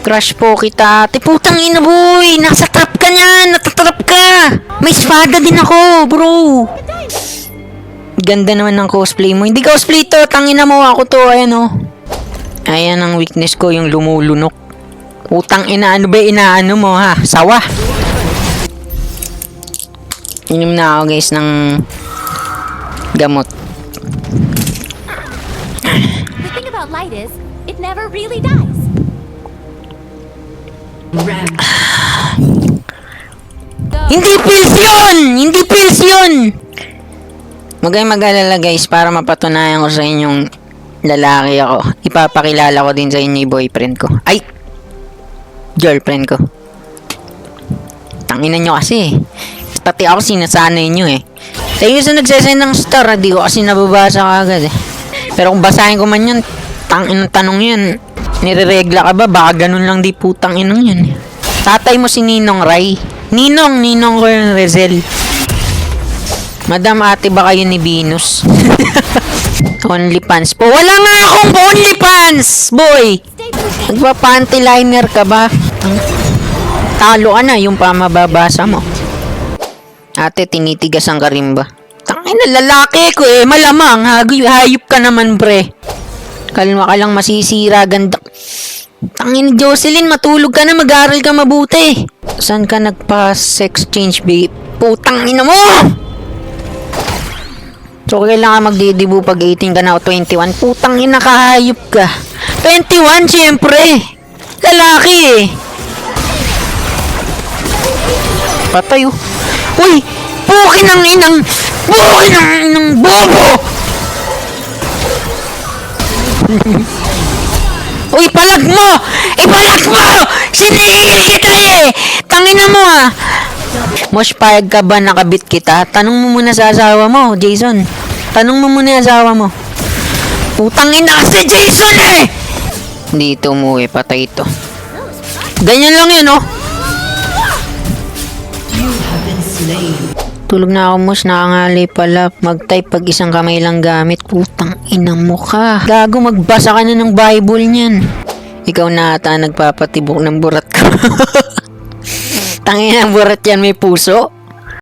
Crush po kita. Ate, putang ina boy. Nasa trap ka niyan. Natatrap ka. May espada din ako, bro. Ganda naman ng cosplay mo. Hindi cosplay to. Tangina mo ako to. Ayan oh. Ayan ang weakness ko. Yung lumulunok. Putang ina. Ano ba inaano mo ha? Sawa. Inom na ako guys ng gamot. The thing about light is, it never really dies. Hindi pills yun! Hindi pills yun! Mag-alala guys para mapatunayan ko sa inyong lalaki ako. Ipapakilala ko din sa inyo yung boyfriend ko. Ay! Girlfriend ko. Tanginan nyo kasi. Pati ako sinasanay nyo eh. Sa iyo sa nagsasend ng star, di ko kasi nababasa kagad eh. Pero kung basahin ko man yun, tanginang tanong yan. Nireregla ka ba? Baka ganun lang di putang inang yun. Tatay mo si Ninong Ray. Ninong ko yung Rezel. Madam, ate ba kayo ni Venus? OnlyFans po. Wala nga akong OnlyFans, boy! Nagpa-panty liner ka ba? Talo ka na yung pamababasa mo. Ate, tinitigasan ka rin ba? Tangina, lalaki ko eh. Malamang, hayop ka naman, pre. Kalma ka lang, masisira, ganda. Tangina, Jocelyn, matulog ka na, mag-aaral ka mabuti. Saan ka nagpa-sex change, babe? Putang ina mo! So, kailangan magdidibu pag 18 ka na o 21. Putang ina, kahayop ka. 21, siyempre. Lalaki eh. Patay oh. Uy! Pukin ng inang bobo! Uy, palag mo! Ipalag mo! Sinihil kita eh! Tangina mo ah! Mosh, payag ka ba nakabit kita? Tanong mo muna sa asawa mo, Jason. Tanong mo muna sa asawa mo. Putang ina kasi Jason eh! Dito umuwi, patay ito. Ganyan lang yun oh. Tulog na ako, Mosh. Nakangali pala. Mag-type pag isang kamay lang gamit. Putang ina mo ka. Gago, magbasa ka na ng Bible niyan. Ikaw na ata nagpapatibok ng burat ko. Tangina ng burat yan, may puso.